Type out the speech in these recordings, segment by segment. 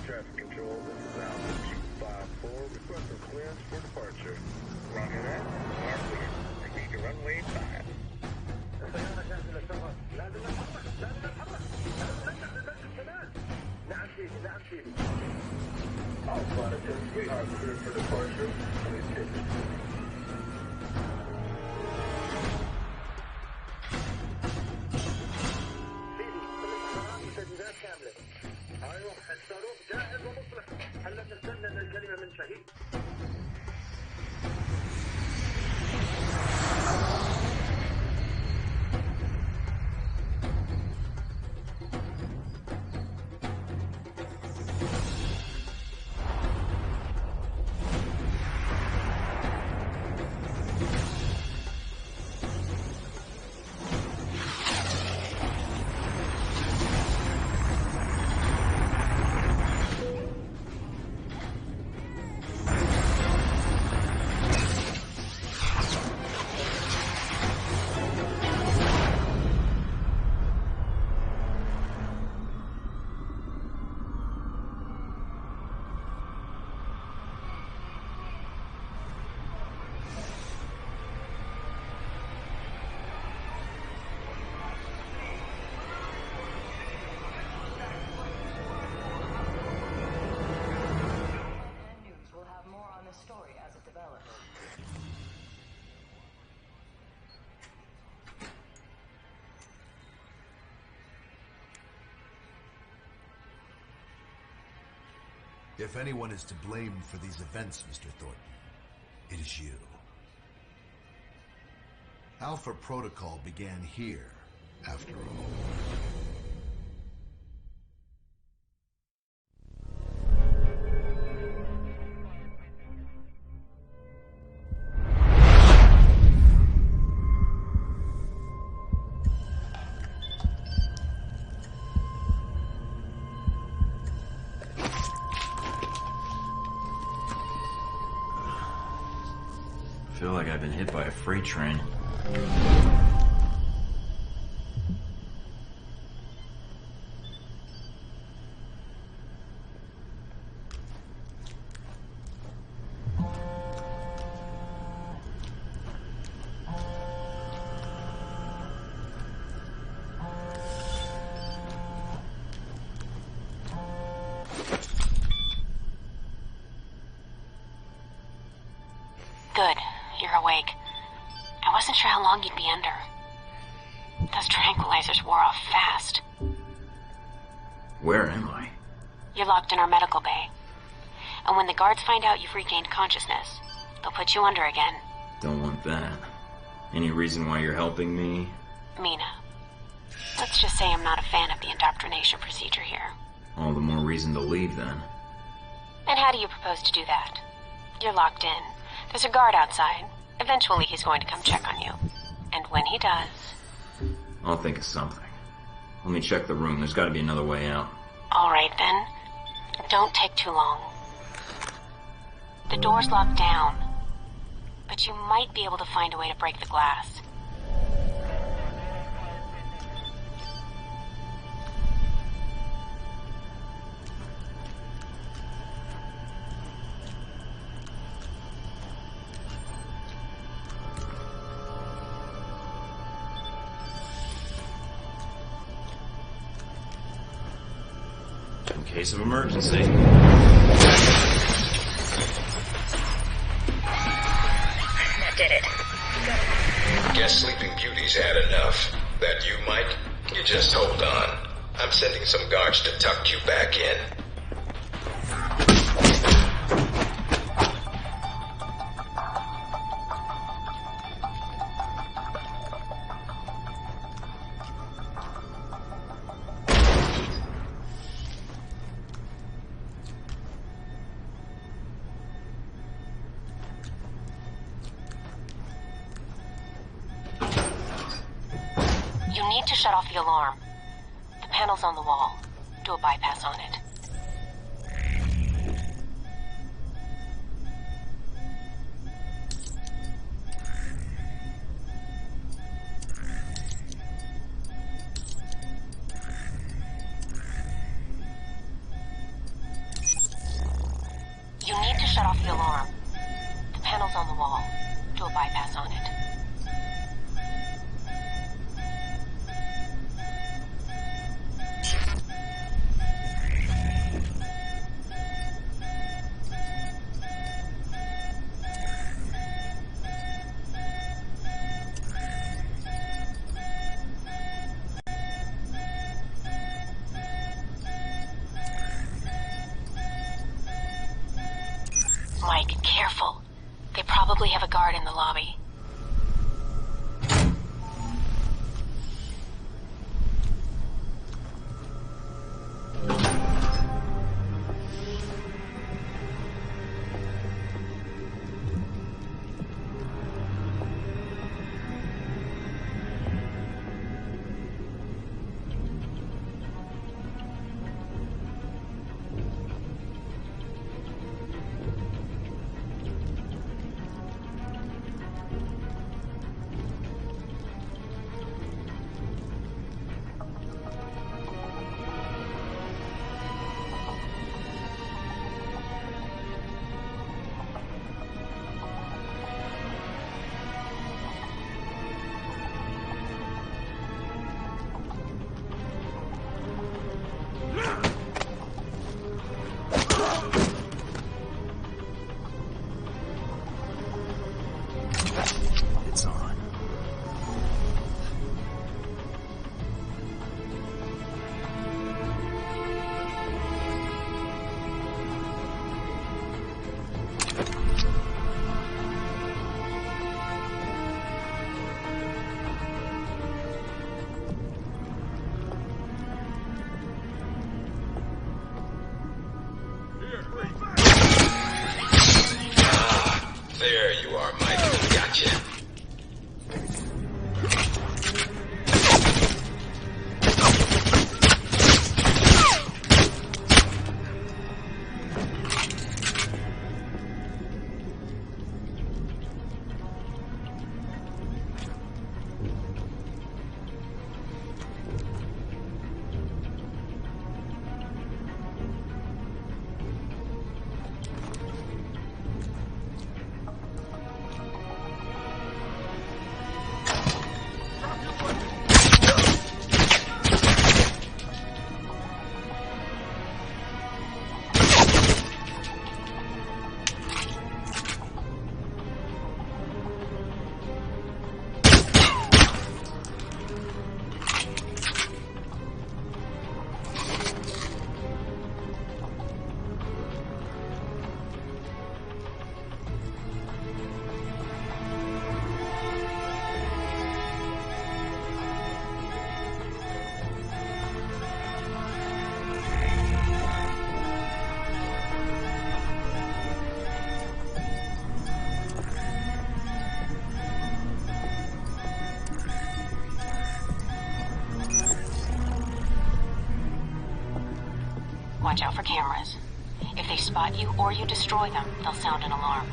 Traffic control, this is Alpha 254, requesting clearance for departure. Roger that, are clear. Proceed to runway 5. السيارة جاهزة للسفر. لازم نتحرك، لازم نتحرك. لازم نتبدل كمان. نعم سيدي، نعم سيدي. Alpha 2 are clear for departure. Please take it. سيدي، كل الحرام تجهيزات كاملة. ايوه الصاروخ جاهز ومطلق. هلا نستنى الكلمه من شهيد. If anyone is to blame for these events, Mr. Thornton, it is you. Alpha Protocol began here, after all. I feel like I've been hit by a freight train. Good. You're awake. I wasn't sure how long you'd be under. Those tranquilizers wore off fast. Where am I? You're locked in our medical bay. And when the guards find out you've regained consciousness, they'll put you under again. Don't want that. Any reason why you're helping me? Mina. Let's just say I'm not a fan of the indoctrination procedure here. All the more reason to leave, then. And how do you propose to do that? You're locked in. There's a guard outside. Eventually he's going to come check on you. And when he does... I'll think of something. Let me check the room. There's gotta be another way out. Alright then. Don't take too long. The door's locked down, but you might be able to find a way to break the glass. In case of emergency. That did it. Guess Sleeping Beauty's had enough. That you, Mike? You just hold on. I'm sending some guards to tuck you back in. You need to shut off the alarm. The panel's on the wall. Do a bypass on it. You need to shut off the alarm. The panel's on the wall. Do a bypass on it. Watch out for cameras. If they spot you or you destroy them, they'll sound an alarm.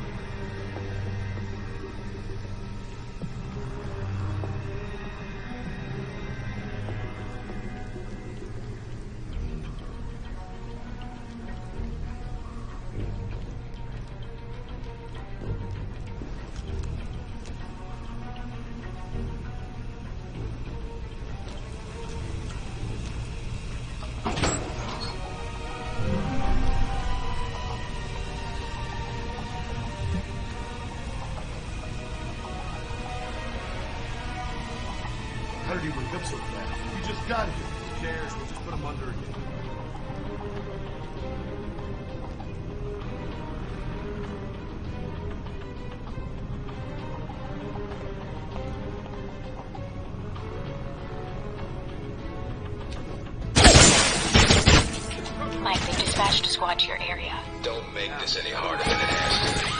How did he wake up so fast? He just got here. Who cares? We'll just put him under again. Mike, they've dispatched a squad to your area. Don't make this any harder than it has to be.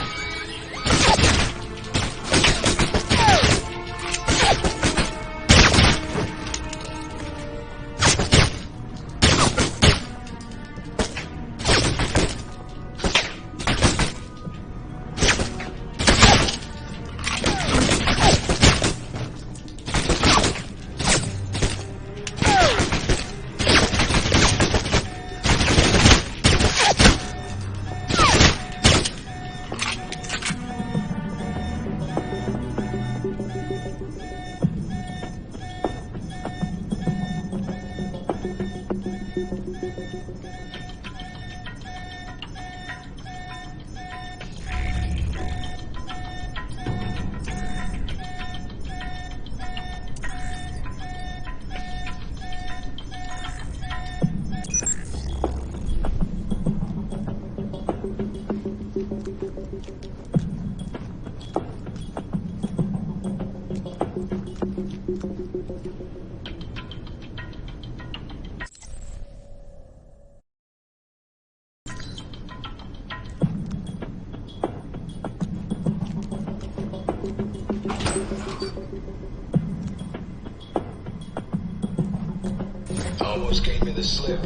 Almost gave me the slip.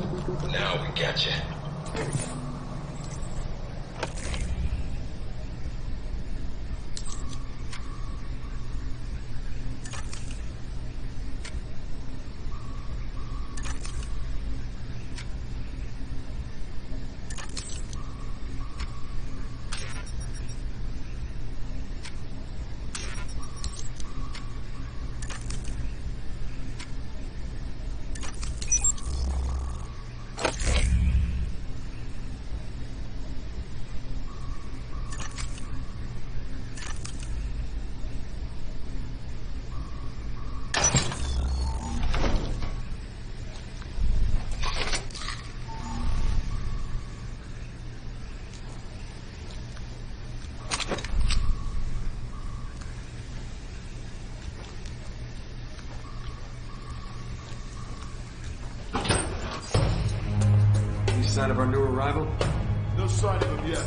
Now we got you. Sign of our new arrival? No sign of him yet.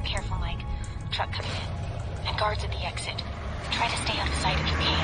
Careful, Mike. Truck coming in. And guards at the exit. Try to stay out of sight if you can.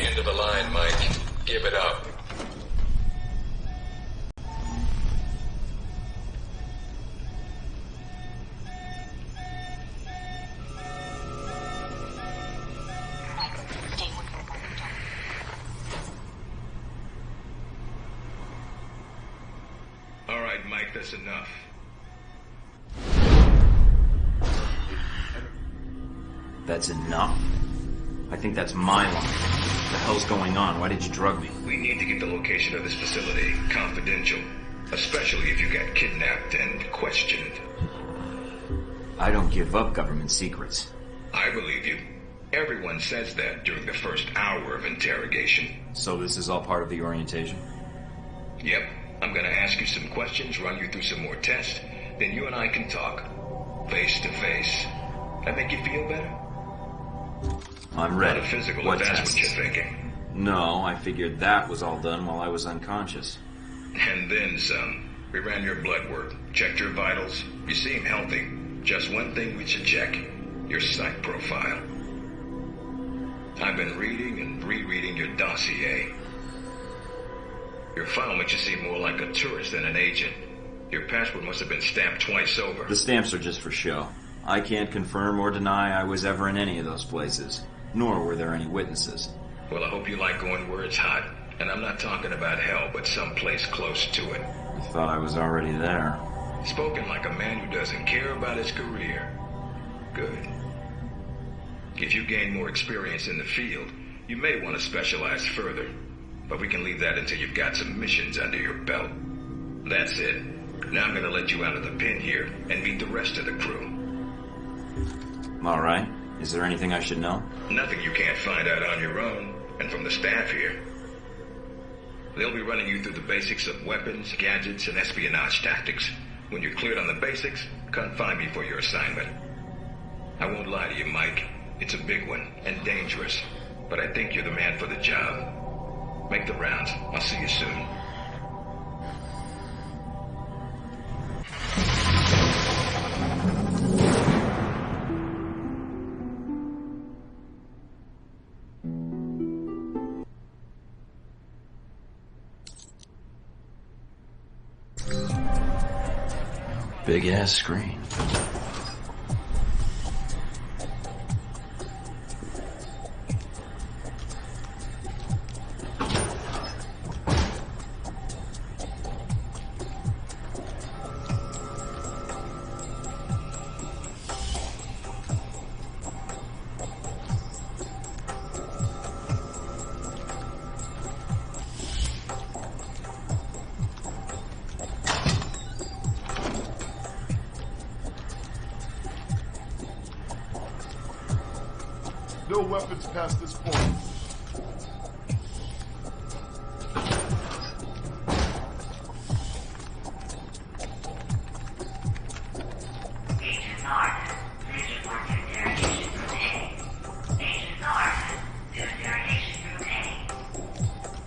End of the line, Mike. Give it up. Stay with your phone. All right, Mike, that's enough. That's enough? I think that's my line. What the hell's going on? Why did you drug me? We need to get the location of this facility confidential, especially if you got kidnapped and questioned. I don't give up government secrets. I believe you. Everyone says that during the first hour of interrogation. So this is all part of the orientation? Yep. I'm gonna ask you some questions, run you through some more tests, then you and I can talk. Face to face. That make you feel better? I'm ready. Not a physical, What if that's tests? what you're thinking. No, I figured that was all done while I was unconscious. And then some. We ran your blood work, checked your vitals. You seem healthy. Just one thing we should check. Your psych profile. I've been reading and rereading your dossier. Your file makes you seem more like a tourist than an agent. Your passport must have been stamped twice over. The stamps are just for show. I can't confirm or deny I was ever in any of those places. Nor were there any witnesses. Well, I hope you like going where it's hot. And I'm not talking about hell, but someplace close to it. I thought I was already there. Spoken like a man who doesn't care about his career. Good. If you gain more experience in the field, you may want to specialize further. But we can leave that until you've got some missions under your belt. That's it. Now I'm going to let you out of the pen here and meet the rest of the crew. All right. Is there anything I should know? Nothing you can't find out on your own, and from the staff here. They'll be running you through the basics of weapons, gadgets, and espionage tactics. When you're cleared on the basics, come find me for your assignment. I won't lie to you, Mike. It's a big one, and dangerous. But I think you're the man for the job. Make the rounds. I'll see you soon. Big ass screen. No weapons past this point. Agent North, please report to interrogation room A. Agent North, to interrogation room A.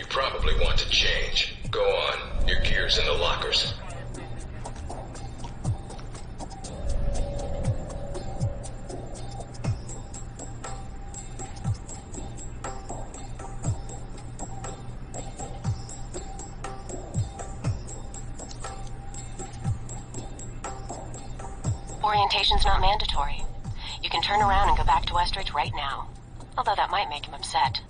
Probably want to change. Go on. Your gear's in the lockers. Orientation's not mandatory. You can turn around and go back to Westridge right now. Although that might make him upset.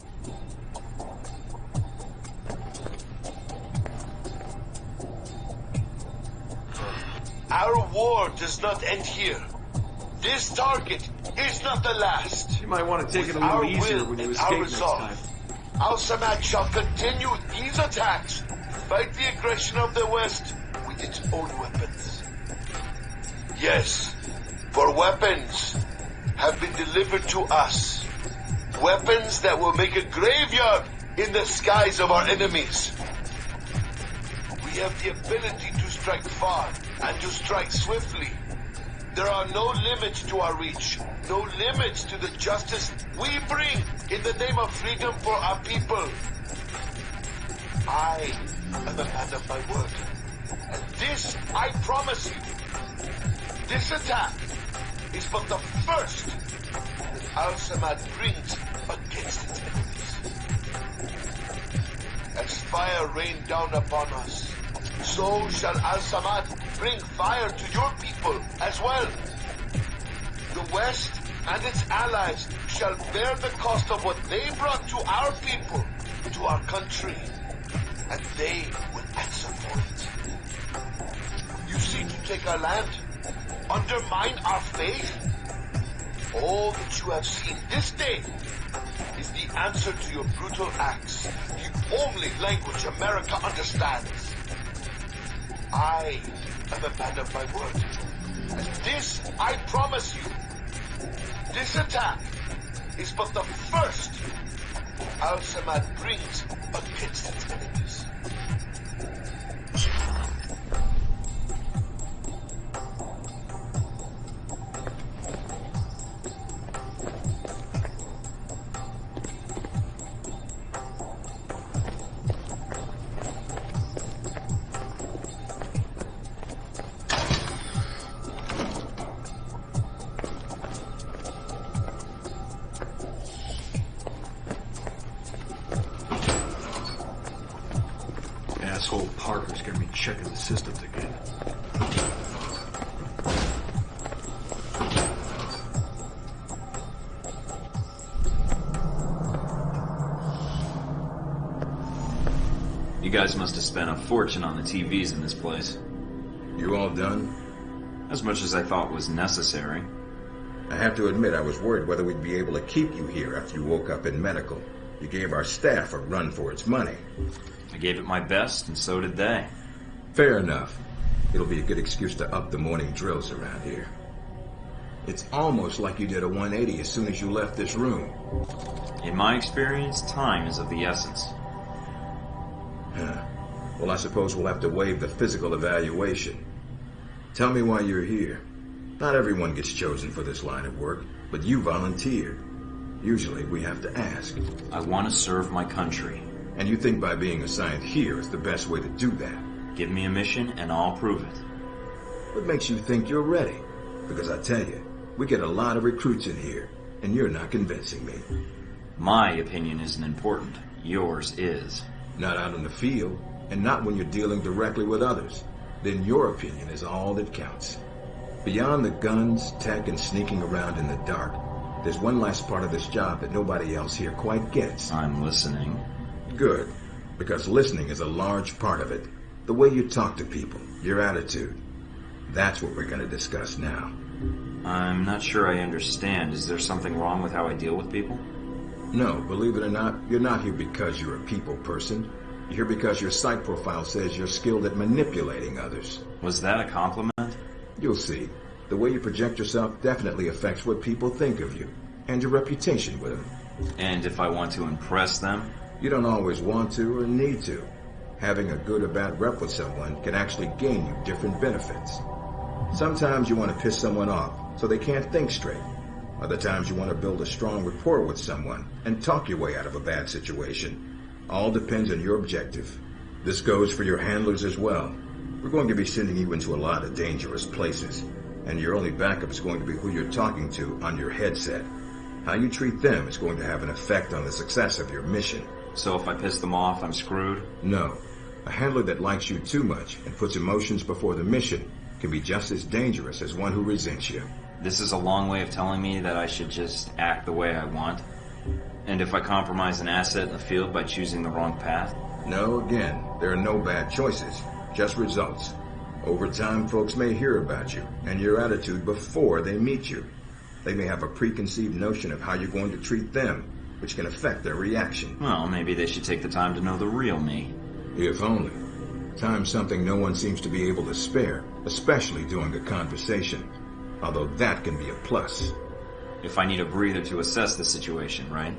Our war does not end here. This target is not the last. You might want to take it a With our little easier will when you and escape our next resolve, time. Al-Samad shall continue these attacks, fight the aggression of the West with its own weapons. Yes, for weapons have been delivered to us. Weapons that will make a graveyard in the skies of our enemies. We have the ability to strike far and to strike swiftly. There are no limits to our reach, no limits to the justice we bring in the name of freedom for our people. I am a man of my word. And this, I promise you, this attack is but the first that Al-Samad brings against its enemies. As fire rained down upon us, so shall Al-Samad bring fire to your people as well. The West and its allies shall bear the cost of what they brought to our people, to our country, and they will answer for it. You seek to take our land, undermine our faith. All that you have seen this day is the answer to your brutal acts, the only language America understands. I am a man of my word, and this I promise you. This attack is but the first Al-Samad brings against its enemies. Asshole Parker's gonna be checking the systems again. You guys must have spent a fortune on the TVs in this place. You all done? As much as I thought was necessary. I have to admit I was worried whether we'd be able to keep you here after you woke up in medical. You gave our staff a run for its money. I gave it my best, and so did they. Fair enough. It'll be a good excuse to up the morning drills around here. It's almost like you did a 180 as soon as you left this room. In my experience, time is of the essence. Huh. Well, I suppose we'll have to waive the physical evaluation. Tell me why you're here. Not everyone gets chosen for this line of work, but you volunteered. Usually we have to ask. I want to serve my country. And you think by being assigned here is the best way to do that? Give me a mission and I'll prove it. What makes you think you're ready? Because I tell you, we get a lot of recruits in here, and you're not convincing me. My opinion isn't important. Yours is. Not out in the field, and not when you're dealing directly with others. Then your opinion is all that counts. Beyond the guns, tech, and sneaking around in the dark, there's one last part of this job that nobody else here quite gets. I'm listening. Good, because listening is a large part of it. The way you talk to people, your attitude. That's what we're going to discuss now. I'm not sure I understand. Is there something wrong with how I deal with people? No, believe it or not, you're not here because you're a people person. You're here because your psych profile says you're skilled at manipulating others. Was that a compliment? You'll see. The way you project yourself definitely affects what people think of you, and your reputation with them. And if I want to impress them? You don't always want to or need to. Having a good or bad rep with someone can actually gain you different benefits. Sometimes you want to piss someone off so they can't think straight. Other times you want to build a strong rapport with someone and talk your way out of a bad situation. All depends on your objective. This goes for your handlers as well. We're going to be sending you into a lot of dangerous places, and your only backup is going to be who you're talking to on your headset. How you treat them is going to have an effect on the success of your mission. So if I piss them off, I'm screwed? No. A handler that likes you too much and puts emotions before the mission can be just as dangerous as one who resents you. This is a long way of telling me that I should just act the way I want? And if I compromise an asset in the field by choosing the wrong path? No, again, there are no bad choices, just results. Over time, folks may hear about you and your attitude before they meet you. They may have a preconceived notion of how you're going to treat them, which can affect their reaction. Well, maybe they should take the time to know the real me. If only. Time's something no one seems to be able to spare, especially during a conversation. Although that can be a plus. If I need a breather to assess the situation, right?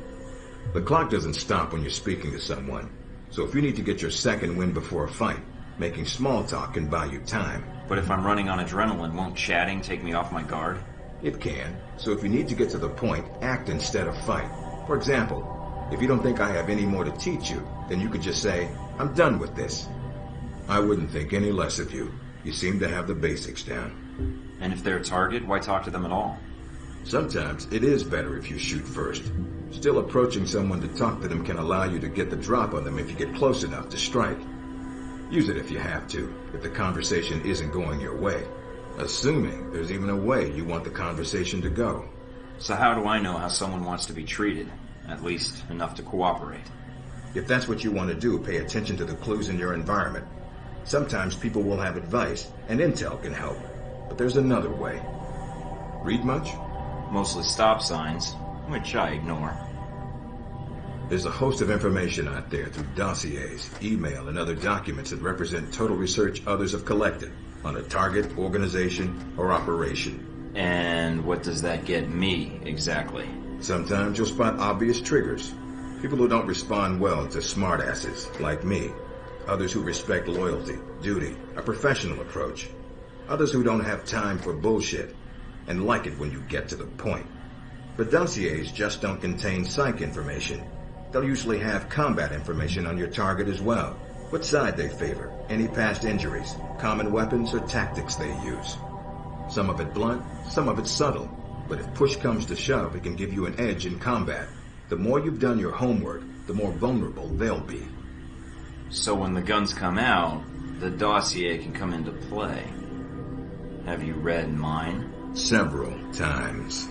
The clock doesn't stop when you're speaking to someone. So if you need to get your second win before a fight, making small talk can buy you time. But if I'm running on adrenaline, won't chatting take me off my guard? It can. So if you need to get to the point, act instead of fight. For example, if you don't think I have any more to teach you, then you could just say, I'm done with this. I wouldn't think any less of you. You seem to have the basics down. And if they're a target, why talk to them at all? Sometimes it is better if you shoot first. Still, approaching someone to talk to them can allow you to get the drop on them if you get close enough to strike. Use it if you have to, if the conversation isn't going your way. Assuming there's even a way you want the conversation to go. So how do I know how someone wants to be treated? At least enough to cooperate. If that's what you want to do, pay attention to the clues in your environment. Sometimes people will have advice, and intel can help. But there's another way. Read much? Mostly stop signs, which I ignore. There's a host of information out there through dossiers, email, and other documents that represent total research others have collected on a target, organization, or operation. And what does that get me, exactly? Sometimes you'll spot obvious triggers. People who don't respond well to smartasses, like me. Others who respect loyalty, duty, a professional approach. Others who don't have time for bullshit, and like it when you get to the point. But dossiers just don't contain psych information. They'll usually have combat information on your target as well. What side they favor, any past injuries, common weapons or tactics they use. Some of it blunt, some of it subtle. But if push comes to shove, it can give you an edge in combat. The more you've done your homework, the more vulnerable they'll be. So when the guns come out, the dossier can come into play. Have you read mine? Several times.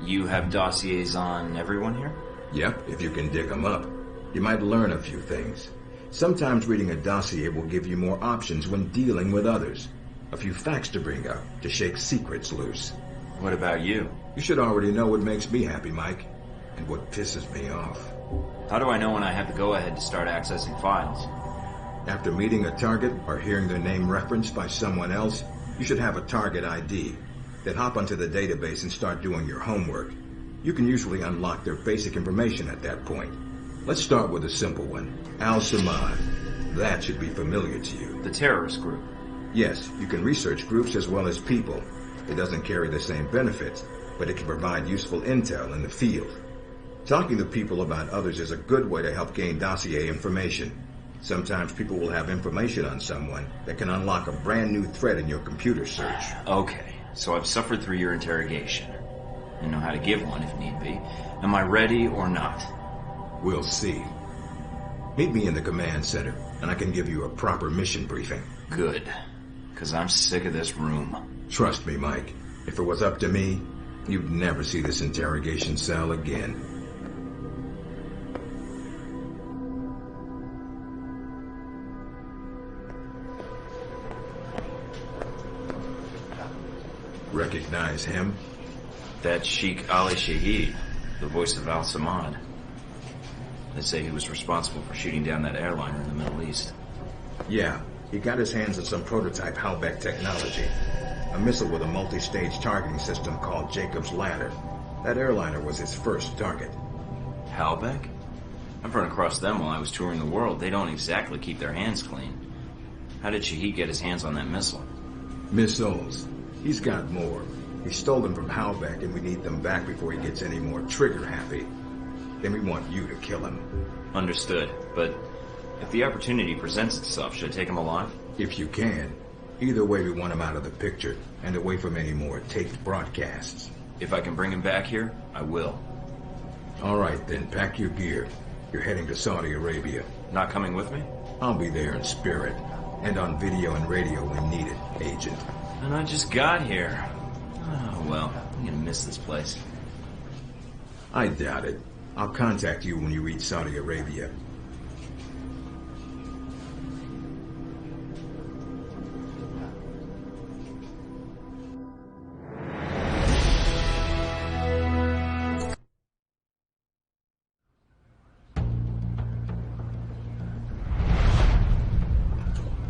You have dossiers on everyone here? Yep, if you can dig them up. You might learn a few things. Sometimes reading a dossier will give you more options when dealing with others. A few facts to bring up, to shake secrets loose. What about you? You should already know what makes me happy, Mike, and what pisses me off. How do I know when I have the go-ahead to start accessing files? After meeting a target or hearing their name referenced by someone else, you should have a target ID. Then hop onto the database and start doing your homework. You can usually unlock their basic information at that point. Let's start with a simple one. Al-Samad. That should be familiar to you. The terrorist group? Yes, you can research groups as well as people. It doesn't carry the same benefits, but it can provide useful intel in the field. Talking to people about others is a good way to help gain dossier information. Sometimes people will have information on someone that can unlock a brand new thread in your computer search. Okay, so I've suffered through your interrogation. I know how to give one if need be. Am I ready or not? We'll see. Meet me in the command center, and I can give you a proper mission briefing. Good, because I'm sick of this room. Trust me, Mike. If it was up to me, you'd never see this interrogation cell again. Recognize him? That's Sheikh Ali Shahid, the voice of Al-Samad. They say he was responsible for shooting down that airliner in the Middle East. Yeah, he got his hands on some prototype Halbeck technology. A missile with a multi-stage targeting system called Jacob's Ladder. That airliner was his first target. Halbeck? I've run across them while I was touring the world. They don't exactly keep their hands clean. How did Shahid get his hands on that missile? Missiles. He's got more. He stole them from Halbeck, and we need them back before he gets any more trigger-happy. Then we want you to kill him. Understood, but if the opportunity presents itself, should I take him alive? If you can. Either way, we want him out of the picture, and away from any more taped broadcasts. If I can bring him back here, I will. All right, then, pack your gear. You're heading to Saudi Arabia. Not coming with me? I'll be there in spirit, and on video and radio when needed, Agent. And I just got here. Oh, well, I'm gonna miss this place. I doubt it. I'll contact you when you reach Saudi Arabia.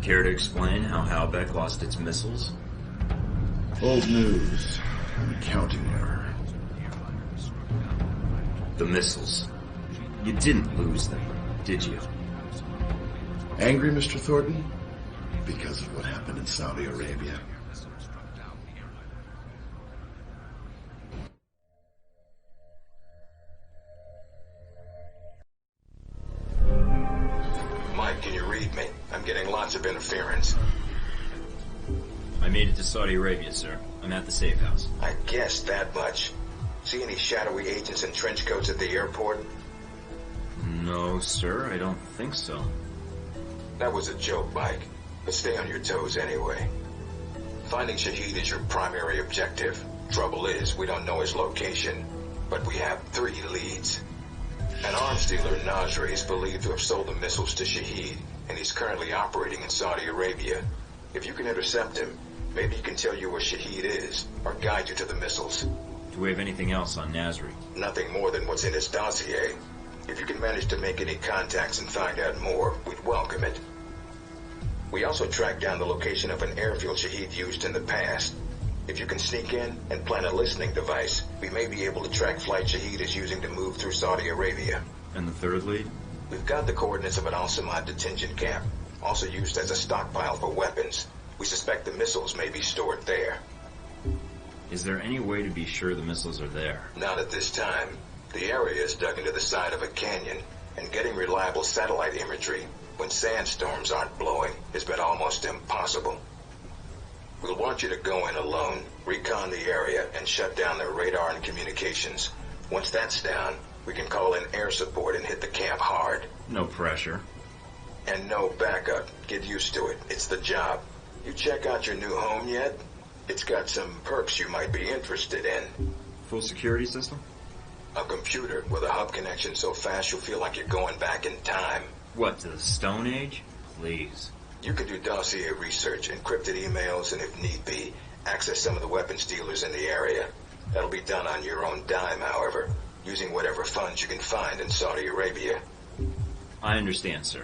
Care to explain how Halbeck lost its missiles? Old news. An accounting error. The missiles. You didn't lose them, did you? Angry, Mr. Thornton? because of what happened in Saudi Arabia. Mike, can you read me? I'm getting lots of interference. I made it to Saudi Arabia, sir. I'm at the safe house. I guessed that much. See any shadowy agents in trench coats at the airport? No, sir, I don't think so. That was a joke, Mike. But stay on your toes anyway. Finding Shahid is your primary objective. Trouble is, we don't know his location, but we have 3 leads. An arms dealer, Nasri, is believed to have sold the missiles to Shahid, and he's currently operating in Saudi Arabia. If you can intercept him, maybe he can tell you where Shahid is, or guide you to the missiles. Do we have anything else on Nasri? Nothing more than what's in his dossier. If you can manage to make any contacts and find out more, we'd welcome it. We also tracked down the location of an airfield Shahid used in the past. If you can sneak in and plant a listening device, we may be able to track flight Shahid is using to move through Saudi Arabia. And the third lead? We've got the coordinates of an Al-Samad detention camp, also used as a stockpile for weapons. We suspect the missiles may be stored there. Is there any way to be sure the missiles are there? Not at this time. The area is dug into the side of a canyon, and getting reliable satellite imagery when sandstorms aren't blowing has been almost impossible. We'll want you to go in alone, recon the area, and shut down their radar and communications. Once that's down, we can call in air support and hit the camp hard. No pressure. And no backup. Get used to it. It's the job. You check out your new home yet? It's got some perks you might be interested in. Full security system? A computer with a hub connection so fast you'll feel like you're going back in time. What, to the Stone Age? Please. You can do dossier research, encrypted emails, and if need be, access some of the weapons dealers in the area. That'll be done on your own dime, however, using whatever funds you can find in Saudi Arabia. I understand, sir.